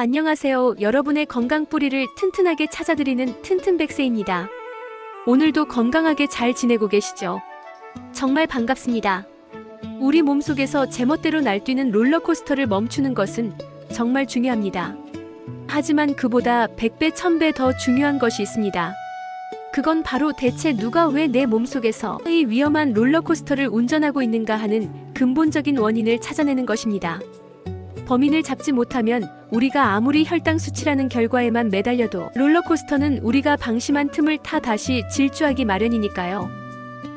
안녕하세요. 여러분의 건강 뿌리를 튼튼하게 찾아드리는 튼튼백세입니다. 오늘도 건강하게 잘 지내고 계시죠? 정말 반갑습니다. 우리 몸속에서 제멋대로 날뛰는 롤러코스터를 멈추는 것은 정말 중요합니다. 하지만 그보다 100배, 1000배 더 중요한 것이 있습니다. 그건 바로 대체 누가 왜 내 몸속에서 이 위험한 롤러코스터를 운전하고 있는가 하는 근본적인 원인을 찾아내는 것입니다. 범인을 잡지 못하면 우리가 아무리 혈당 수치라는 결과에만 매달려도 롤러코스터는 우리가 방심한 틈을 타 다시 질주하기 마련이니까요.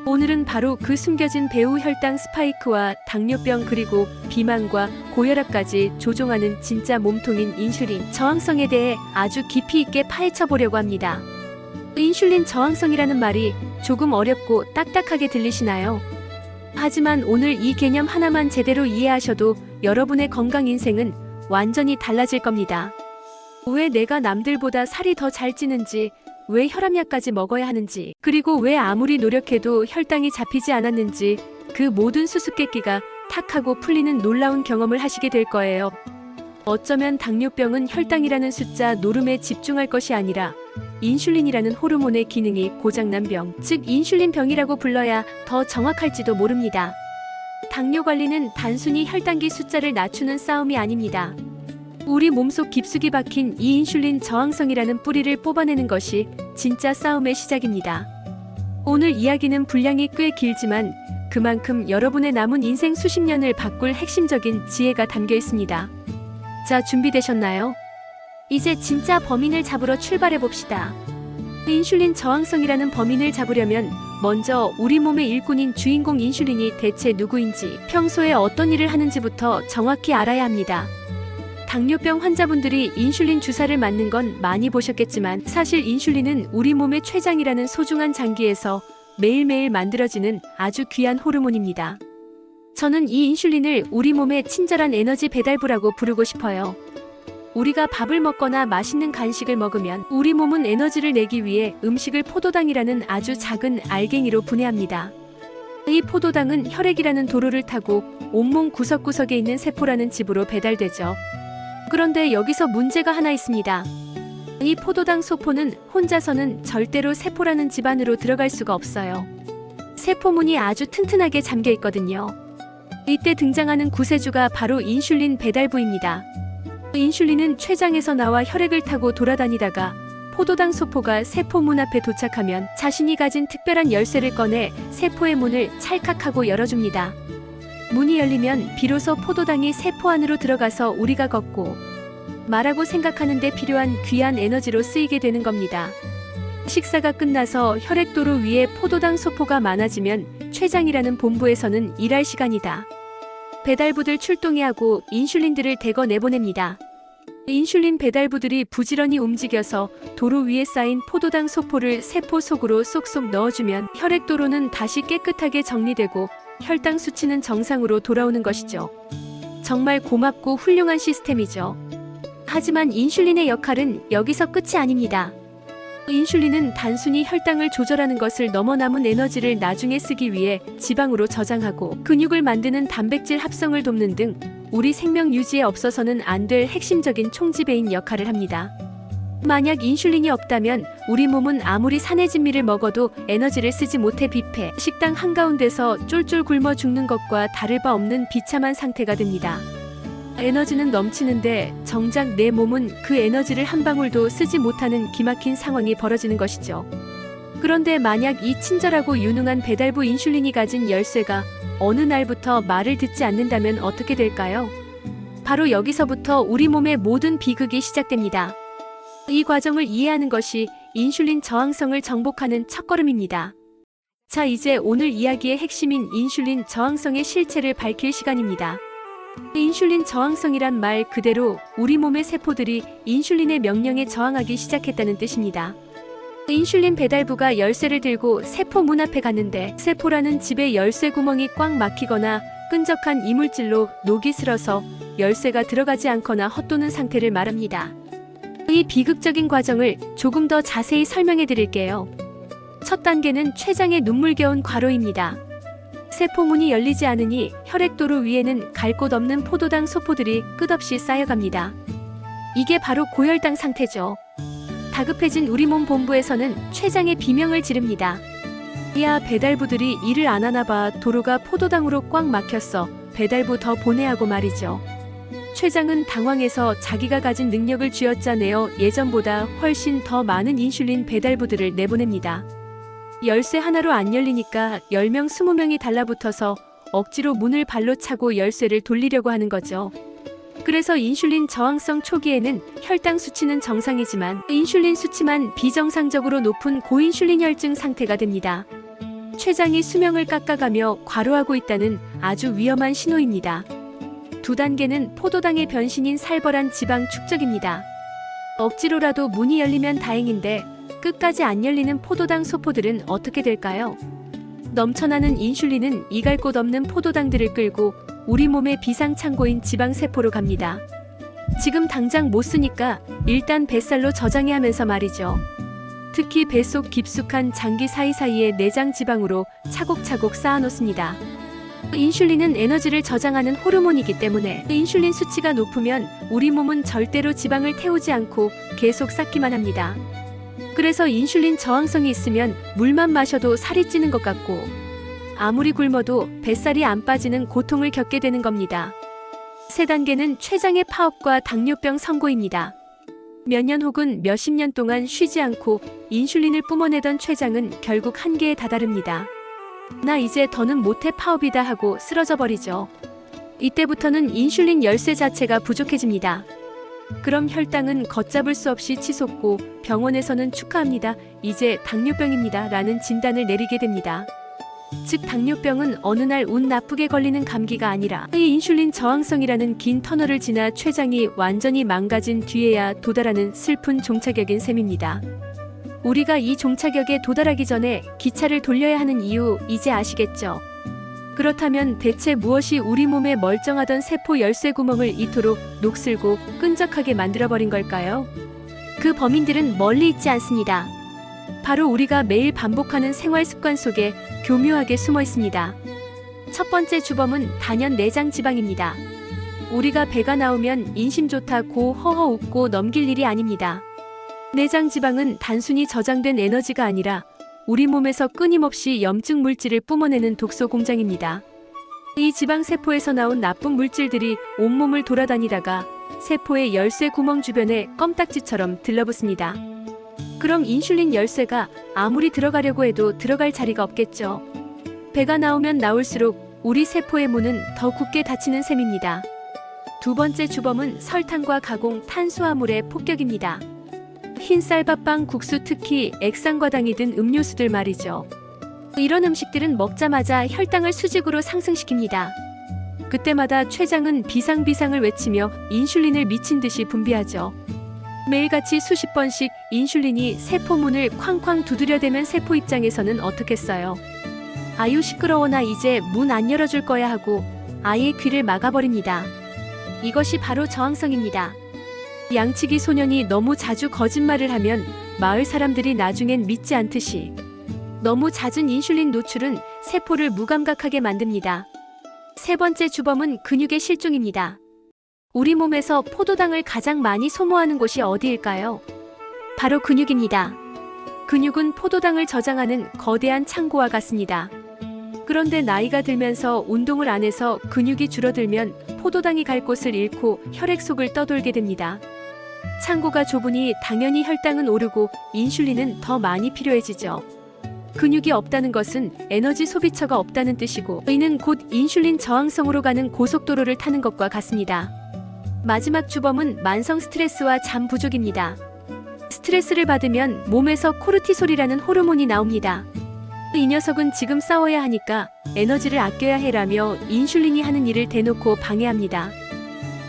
오늘은 바로 그 숨겨진 배후 혈당 스파이크와 당뇨병 그리고 비만과 고혈압까지 조종하는 진짜 몸통인 인슐린 저항성에 대해 아주 깊이 있게 파헤쳐 보려고 합니다. 인슐린 저항성이라는 말이 조금 어렵고 딱딱하게 들리시나요? 하지만 오늘 이 개념 하나만 제대로 이해하셔도 여러분의 건강 인생은 완전히 달라질 겁니다. 왜 내가 남들보다 살이 더 잘 찌는지, 왜 혈압약까지 먹어야 하는지, 그리고 왜 아무리 노력해도 혈당이 잡히지 않았는지 그 모든 수수께끼가 탁 하고 풀리는 놀라운 경험을 하시게 될 거예요. 어쩌면 당뇨병은 혈당이라는 숫자 노름에 집중할 것이 아니라 인슐린이라는 호르몬의 기능이 고장난 병, 즉 인슐린병이라고 불러야 더 정확할지도 모릅니다. 당뇨 관리는 단순히 혈당기 숫자를 낮추는 싸움이 아닙니다. 우리 몸속 깊숙이 박힌 이 인슐린 저항성이라는 뿌리를 뽑아내는 것이 진짜 싸움의 시작입니다. 오늘 이야기는 분량이 꽤 길지만 그만큼 여러분의 남은 인생 수십 년을 바꿀 핵심적인 지혜가 담겨 있습니다. 자, 준비되셨나요? 이제 진짜 범인을 잡으러 출발해 봅시다. 인슐린 저항성이라는 범인을 잡으려면 먼저 우리 몸의 일꾼인 주인공 인슐린이 대체 누구인지, 평소에 어떤 일을 하는지부터 정확히 알아야 합니다. 당뇨병 환자분들이 인슐린 주사를 맞는 건 많이 보셨겠지만 사실 인슐린은 우리 몸의 췌장이라는 소중한 장기에서 매일매일 만들어지는 아주 귀한 호르몬입니다. 저는 이 인슐린을 우리 몸의 친절한 에너지 배달부라고 부르고 싶어요. 우리가 밥을 먹거나 맛있는 간식을 먹으면 우리 몸은 에너지를 내기 위해 음식을 포도당이라는 아주 작은 알갱이로 분해합니다. 이 포도당은 혈액이라는 도로를 타고 온몸 구석구석에 있는 세포라는 집으로 배달되죠. 그런데 여기서 문제가 하나 있습니다. 이 포도당 소포는 혼자서는 절대로 세포라는 집 안으로 들어갈 수가 없어요. 세포문이 아주 튼튼하게 잠겨 있거든요. 이때 등장하는 구세주가 바로 인슐린 배달부입니다. 인슐린은 췌장에서 나와 혈액을 타고 돌아다니다가 포도당 소포가 세포문 앞에 도착하면 자신이 가진 특별한 열쇠를 꺼내 세포의 문을 찰칵하고 열어줍니다. 문이 열리면 비로소 포도당이 세포 안으로 들어가서 우리가 걷고 말하고 생각하는 데 필요한 귀한 에너지로 쓰이게 되는 겁니다. 식사가 끝나서 혈액도로 위에 포도당 소포가 많아지면 췌장이라는 본부에서는 일할 시간이다. 배달부들 출동해 하고 인슐린들을 대거 내보냅니다. 인슐린 배달부들이 부지런히 움직여서 도로 위에 쌓인 포도당 소포를 세포 속으로 쏙쏙 넣어주면 혈액도로는 다시 깨끗하게 정리되고 혈당 수치는 정상으로 돌아오는 것이죠. 정말 고맙고 훌륭한 시스템이죠. 하지만 인슐린의 역할은 여기서 끝이 아닙니다. 인슐린은 단순히 혈당을 조절하는 것을 넘어 남은 에너지를 나중에 쓰기 위해 지방으로 저장하고 근육을 만드는 단백질 합성을 돕는 등 우리 생명 유지에 없어서는 안 될 핵심적인 총지배인 역할을 합니다. 만약 인슐린이 없다면 우리 몸은 아무리 산의 진미를 먹어도 에너지를 쓰지 못해 비패, 식당 한가운데서 쫄쫄 굶어 죽는 것과 다를 바 없는 비참한 상태가 됩니다. 에너지는 넘치는데 정작 내 몸은 그 에너지를 한 방울도 쓰지 못하는 기막힌 상황이 벌어지는 것이죠. 그런데 만약 이 친절하고 유능한 배달부 인슐린이 가진 열쇠가 어느 날부터 말을 듣지 않는다면 어떻게 될까요? 바로 여기서부터 우리 몸의 모든 비극이 시작됩니다. 이 과정을 이해하는 것이 인슐린 저항성을 정복하는 첫걸음입니다. 자, 이제 오늘 이야기의 핵심인 인슐린 저항성의 실체를 밝힐 시간입니다. 인슐린 저항성이란 말 그대로 우리 몸의 세포들이 인슐린의 명령에 저항하기 시작했다는 뜻입니다. 인슐린 배달부가 열쇠를 들고 세포 문 앞에 갔는데 세포라는 집의 열쇠 구멍이 꽉 막히거나 끈적한 이물질로 녹이 슬어서 열쇠가 들어가지 않거나 헛도는 상태를 말합니다. 이 비극적인 과정을 조금 더 자세히 설명해 드릴게요. 첫 단계는 췌장의 눈물겨운 과로입니다. 세포문이 열리지 않으니 혈액도로 위에는 갈 곳 없는 포도당 소포들이 끝없이 쌓여갑니다. 이게 바로 고혈당 상태죠. 다급해진 우리 몸 본부에서는 췌장에 비명을 지릅니다. 야, 배달부들이 일을 안 하나 봐. 도로가 포도당으로 꽉 막혔어. 배달부 더 보내하고 말이죠. 췌장은 당황해서 자기가 가진 능력을 쥐어짜내어 예전보다 훨씬 더 많은 인슐린 배달부들을 내보냅니다. 열쇠 하나로 안 열리니까 10명, 20명이 달라붙어서 억지로 문을 발로 차고 열쇠를 돌리려고 하는 거죠. 그래서 인슐린 저항성 초기에는 혈당 수치는 정상이지만 인슐린 수치만 비정상적으로 높은 고인슐린 혈증 상태가 됩니다. 췌장이 수명을 깎아가며 과로하고 있다는 아주 위험한 신호입니다. 두 단계는 포도당의 변신인 살벌한 지방 축적입니다. 억지로라도 문이 열리면 다행인데 끝까지 안 열리는 포도당 소포들은 어떻게 될까요? 넘쳐나는 인슐린은 이갈 곳 없는 포도당들을 끌고 우리 몸의 비상창고인 지방세포로 갑니다. 지금 당장 못 쓰니까 일단 뱃살로 저장해 하면서 말이죠. 특히 뱃속 깊숙한 장기 사이사이에 내장 지방으로 차곡차곡 쌓아놓습니다. 인슐린은 에너지를 저장하는 호르몬이기 때문에 인슐린 수치가 높으면 우리 몸은 절대로 지방을 태우지 않고 계속 쌓기만 합니다. 그래서 인슐린 저항성이 있으면 물만 마셔도 살이 찌는 것 같고 아무리 굶어도 뱃살이 안 빠지는 고통을 겪게 되는 겁니다. 세 단계는 췌장의 파업과 당뇨병 선고입니다. 몇 년 혹은 몇십 년 동안 쉬지 않고 인슐린을 뿜어내던 췌장은 결국 한계에 다다릅니다. 나 이제 더는 못해 파업이다 하고 쓰러져 버리죠. 이때부터는 인슐린 열쇠 자체가 부족해집니다. 그럼 혈당은 걷잡을 수 없이 치솟고 병원에서는 축하합니다. 이제 당뇨병입니다. 라는 진단을 내리게 됩니다. 즉 당뇨병은 어느 날 운 나쁘게 걸리는 감기가 아니라 이 인슐린 저항성이라는 긴 터널을 지나 췌장이 완전히 망가진 뒤에야 도달하는 슬픈 종착역인 셈입니다. 우리가 이 종착역에 도달하기 전에 기차를 돌려야 하는 이유 이제 아시겠죠? 그렇다면 대체 무엇이 우리 몸에 멀쩡하던 세포 열쇠 구멍을 이토록 녹슬고 끈적하게 만들어버린 걸까요? 그 범인들은 멀리 있지 않습니다. 바로 우리가 매일 반복하는 생활 습관 속에 교묘하게 숨어 있습니다. 첫 번째 주범은 단연 내장 지방입니다. 우리가 배가 나오면 인심 좋다고 허허 웃고 넘길 일이 아닙니다. 내장 지방은 단순히 저장된 에너지가 아니라 우리 몸에서 끊임없이 염증 물질을 뿜어내는 독소 공장입니다. 이 지방 세포에서 나온 나쁜 물질들이 온몸을 돌아다니다가 세포의 열쇠 구멍 주변에 껌딱지처럼 들러붙습니다. 그럼 인슐린 열쇠가 아무리 들어가려고 해도 들어갈 자리가 없겠죠. 배가 나오면 나올수록 우리 세포의 문은 더 굳게 닫히는 셈입니다. 두 번째 주범은 설탕과 가공 탄수화물의 폭격입니다. 흰 쌀밥빵, 국수, 특히 액상과당이 든 음료수들 말이죠. 이런 음식들은 먹자마자 혈당을 수직으로 상승시킵니다. 그때마다 췌장은 비상비상을 외치며 인슐린을 미친 듯이 분비하죠. 매일같이 수십 번씩 인슐린이 세포 문을 쾅쾅 두드려대면 세포 입장에서는 어떻겠어요? 아유 시끄러워 나 이제 문 안 열어줄 거야 하고 아예 귀를 막아버립니다. 이것이 바로 저항성입니다. 양치기 소년이 너무 자주 거짓말을 하면 마을 사람들이 나중엔 믿지 않듯이 너무 잦은 인슐린 노출은 세포를 무감각하게 만듭니다. 세 번째 주범은 근육의 실종입니다. 우리 몸에서 포도당을 가장 많이 소모하는 곳이 어디일까요? 바로 근육입니다. 근육은 포도당을 저장하는 거대한 창고와 같습니다. 그런데 나이가 들면서 운동을 안 해서 근육이 줄어들면 포도당이 갈 곳을 잃고 혈액속을 떠돌게 됩니다. 창고가 좁으니 당연히 혈당은 오르고 인슐린은 더 많이 필요해지죠. 근육이 없다는 것은 에너지 소비처가 없다는 뜻이고 이는 곧 인슐린 저항성으로 가는 고속도로를 타는 것과 같습니다. 마지막 주범은 만성 스트레스와 잠 부족입니다. 스트레스를 받으면 몸에서 코르티솔이라는 호르몬이 나옵니다. 이 녀석은 지금 싸워야 하니까 에너지를 아껴야 해라며 인슐린이 하는 일을 대놓고 방해합니다.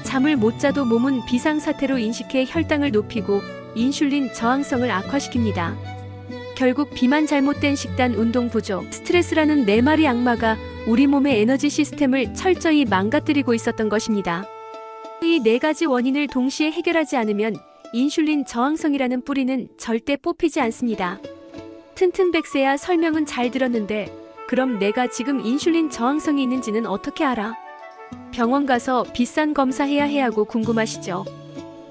잠을 못 자도 몸은 비상사태로 인식해 혈당을 높이고 인슐린 저항성을 악화시킵니다. 결국 비만, 잘못된 식단, 운동 부족, 스트레스라는 네 마리 악마가 우리 몸의 에너지 시스템을 철저히 망가뜨리고 있었던 것입니다. 이 네 가지 원인을 동시에 해결하지 않으면 인슐린 저항성이라는 뿌리는 절대 뽑히지 않습니다. 튼튼백세야 설명은 잘 들었는데 그럼 내가 지금 인슐린 저항성이 있는지는 어떻게 알아? 병원 가서 비싼 검사해야 해 하고 궁금하시죠?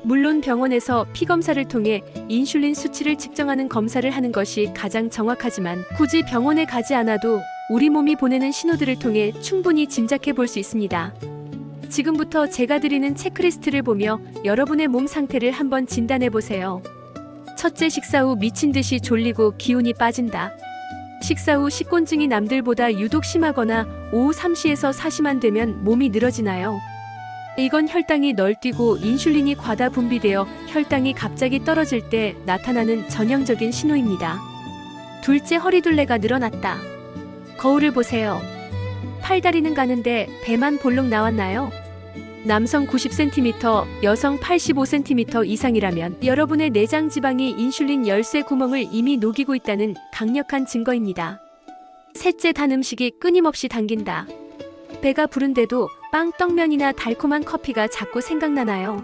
물론 병원에서 피 검사를 통해 인슐린 수치를 측정하는 검사를 하는 것이 가장 정확하지만 굳이 병원에 가지 않아도 우리 몸이 보내는 신호들을 통해 충분히 짐작해 볼 수 있습니다. 지금부터 제가 드리는 체크리스트를 보며 여러분의 몸 상태를 한번 진단해 보세요. 첫째, 식사 후 미친 듯이 졸리고 기운이 빠진다. 식사 후 식곤증이 남들보다 유독 심하거나 오후 3시에서 4시만 되면 몸이 늘어지나요? 이건 혈당이 널뛰고 인슐린이 과다 분비되어 혈당이 갑자기 떨어질 때 나타나는 전형적인 신호입니다. 둘째, 허리둘레가 늘어났다. 거울을 보세요. 팔다리는 가는데 배만 볼록 나왔나요? 남성 90cm, 여성 85cm 이상이라면 여러분의 내장 지방이 인슐린 열쇠 구멍을 이미 녹이고 있다는 강력한 증거입니다. 셋째, 단 음식이 끊임없이 당긴다. 배가 부른데도 빵, 떡면이나 달콤한 커피가 자꾸 생각나나요?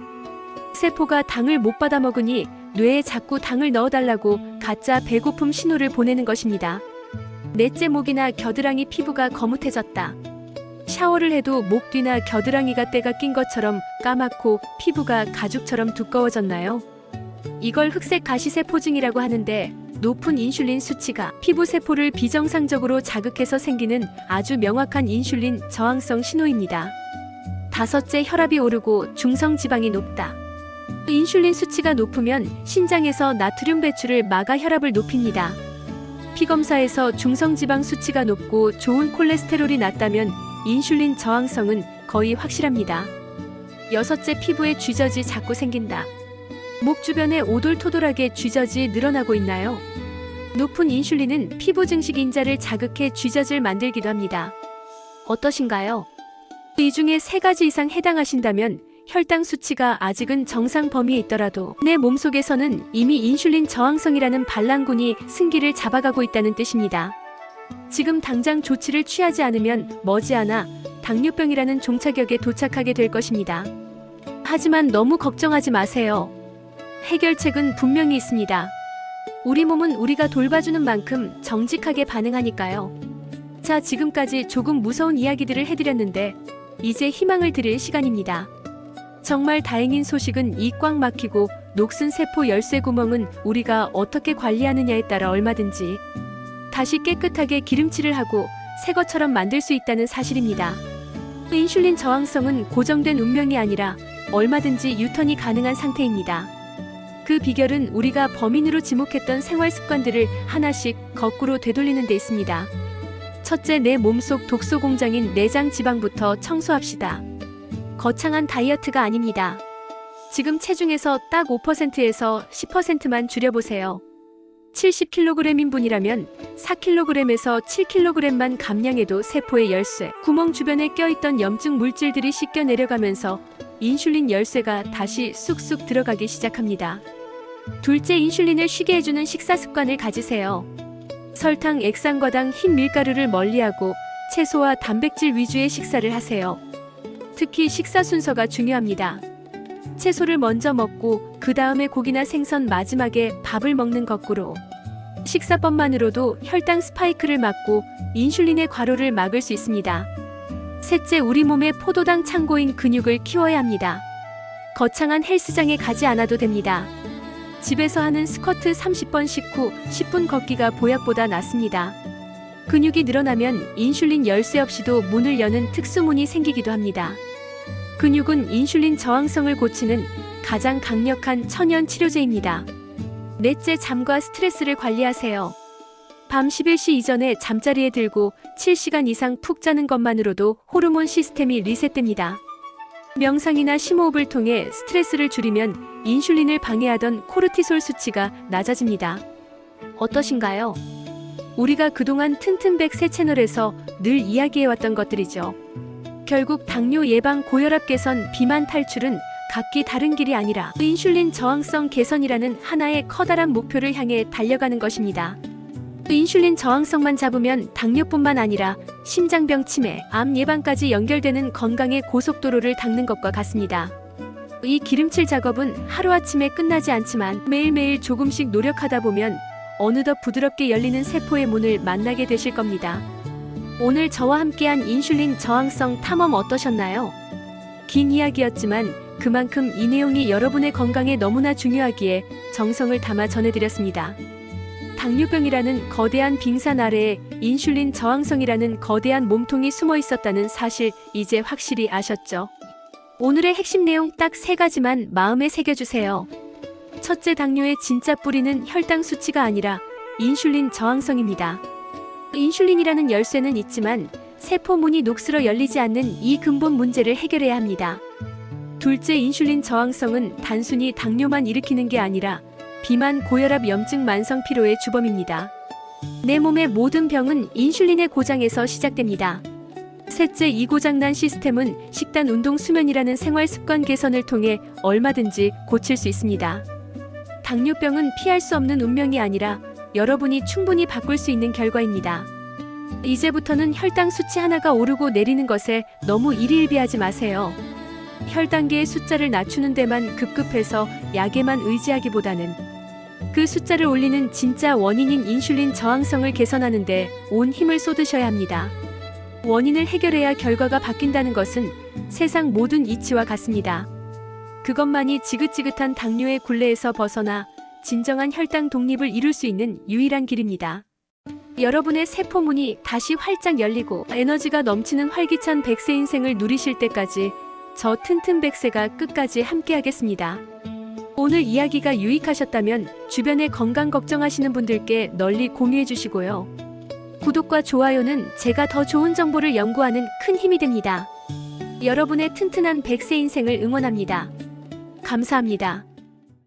세포가 당을 못 받아 먹으니 뇌에 자꾸 당을 넣어달라고 가짜 배고픔 신호를 보내는 것입니다. 넷째, 목이나 겨드랑이 피부가 거뭇해졌다. 샤워를 해도 목 뒤나 겨드랑이가 때가 낀 것처럼 까맣고 피부가 가죽처럼 두꺼워졌나요? 이걸 흑색 가시세포증이라고 하는데 높은 인슐린 수치가 피부 세포를 비정상적으로 자극해서 생기는 아주 명확한 인슐린 저항성 신호입니다. 다섯째, 혈압이 오르고 중성 지방이 높다. 인슐린 수치가 높으면 신장에서 나트륨 배출을 막아 혈압을 높입니다. 피검사에서 중성 지방 수치가 높고 좋은 콜레스테롤이 낮다면 인슐린 저항성은 거의 확실합니다. 여섯째, 피부에 쥐젖이 자꾸 생긴다. 목 주변에 오돌토돌하게 쥐젖이 늘어나고 있나요? 높은 인슐린은 피부 증식 인자를 자극해 쥐젖을 만들기도 합니다. 어떠신가요? 이 중에 세 가지 이상 해당하신다면 혈당 수치가 아직은 정상 범위에 있더라도 내 몸속에서는 이미 인슐린 저항성이라는 반란군이 승기를 잡아가고 있다는 뜻입니다. 지금 당장 조치를 취하지 않으면 머지않아 당뇨병이라는 종착역에 도착하게 될 것입니다. 하지만 너무 걱정하지 마세요. 해결책은 분명히 있습니다. 우리 몸은 우리가 돌봐주는 만큼 정직하게 반응하니까요. 자, 지금까지 조금 무서운 이야기들을 해드렸는데 이제 희망을 드릴 시간입니다. 정말 다행인 소식은 이 꽉 막히고 녹슨 세포 열쇠 구멍은 우리가 어떻게 관리하느냐에 따라 얼마든지 다시 깨끗하게 기름칠을 하고 새 것처럼 만들 수 있다는 사실입니다. 인슐린 저항성은 고정된 운명이 아니라 얼마든지 유턴이 가능한 상태입니다. 그 비결은 우리가 범인으로 지목했던 생활 습관들을 하나씩 거꾸로 되돌리는 데 있습니다. 첫째, 내 몸속 독소 공장인 내장 지방부터 청소합시다. 거창한 다이어트가 아닙니다. 지금 체중에서 딱 5%에서 10%만 줄여보세요. 70kg인 분이라면 4kg에서 7kg만 감량해도 세포의 열쇠, 구멍 주변에 껴있던 염증 물질들이 씻겨 내려가면서 인슐린 열쇠가 다시 쑥쑥 들어가기 시작합니다. 둘째, 인슐린을 쉬게 해주는 식사 습관을 가지세요. 설탕, 액상과당, 흰 밀가루를 멀리하고 채소와 단백질 위주의 식사를 하세요. 특히 식사 순서가 중요합니다. 채소를 먼저 먹고 그 다음에 고기나 생선, 마지막에 밥을 먹는 거꾸로. 식사법만으로도 혈당 스파이크를 막고 인슐린의 과로를 막을 수 있습니다. 셋째, 우리 몸의 포도당 창고인 근육을 키워야 합니다. 거창한 헬스장에 가지 않아도 됩니다. 집에서 하는 스쿼트 30번 식후 10분 걷기가 보약보다 낫습니다. 근육이 늘어나면 인슐린 열쇠 없이도 문을 여는 특수문이 생기기도 합니다. 근육은 인슐린 저항성을 고치는 가장 강력한 천연 치료제입니다. 넷째, 잠과 스트레스를 관리하세요. 밤 11시 이전에 잠자리에 들고 7시간 이상 푹 자는 것만으로도 호르몬 시스템이 리셋됩니다. 명상이나 심호흡을 통해 스트레스를 줄이면 인슐린을 방해하던 코르티솔 수치가 낮아집니다. 어떠신가요? 우리가 그동안 튼튼백 새 채널에서 늘 이야기해왔던 것들이죠. 결국 당뇨 예방, 고혈압 개선, 비만 탈출은 각기 다른 길이 아니라 인슐린 저항성 개선이라는 하나의 커다란 목표를 향해 달려가는 것입니다. 인슐린 저항성만 잡으면 당뇨뿐만 아니라 심장병, 치매, 암 예방까지 연결되는 건강의 고속도로를 닦는 것과 같습니다. 이 기름칠 작업은 하루아침에 끝나지 않지만 매일매일 조금씩 노력하다 보면 어느덧 부드럽게 열리는 세포의 문을 만나게 되실 겁니다. 오늘 저와 함께한 인슐린 저항성 탐험 어떠셨나요? 긴 이야기였지만 그만큼 이 내용이 여러분의 건강에 너무나 중요하기에 정성을 담아 전해드렸습니다. 당뇨병이라는 거대한 빙산 아래에 인슐린 저항성이라는 거대한 몸통이 숨어 있었다는 사실 이제 확실히 아셨죠? 오늘의 핵심 내용 딱 3가지만 마음에 새겨주세요. 첫째, 당뇨의 진짜 뿌리는 혈당 수치가 아니라 인슐린 저항성입니다. 인슐린이라는 열쇠는 있지만 세포 문이 녹슬어 열리지 않는 이 근본 문제를 해결해야 합니다. 둘째, 인슐린 저항성은 단순히 당뇨만 일으키는 게 아니라 비만, 고혈압, 염증, 만성 피로의 주범입니다. 내 몸의 모든 병은 인슐린의 고장에서 시작됩니다. 셋째, 이 고장난 시스템은 식단, 운동, 수면이라는 생활 습관 개선을 통해 얼마든지 고칠 수 있습니다. 당뇨병은 피할 수 없는 운명이 아니라 여러분이 충분히 바꿀 수 있는 결과입니다. 이제부터는 혈당 수치 하나가 오르고 내리는 것에 너무 일희일비하지 마세요. 혈당계의 숫자를 낮추는 데만 급급해서 약에만 의지하기보다는 그 숫자를 올리는 진짜 원인인 인슐린 저항성을 개선하는 데 온 힘을 쏟으셔야 합니다. 원인을 해결해야 결과가 바뀐다는 것은 세상 모든 이치와 같습니다. 그것만이 지긋지긋한 당뇨의 굴레에서 벗어나 진정한 혈당 독립을 이룰 수 있는 유일한 길입니다. 여러분의 세포문이 다시 활짝 열리고 에너지가 넘치는 활기찬 100세 인생을 누리실 때까지 저 튼튼 100세가 끝까지 함께하겠습니다. 오늘 이야기가 유익하셨다면 주변에 건강 걱정하시는 분들께 널리 공유해 주시고요. 구독과 좋아요는 제가 더 좋은 정보를 연구하는 큰 힘이 됩니다. 여러분의 튼튼한 100세 인생을 응원합니다. 감사합니다.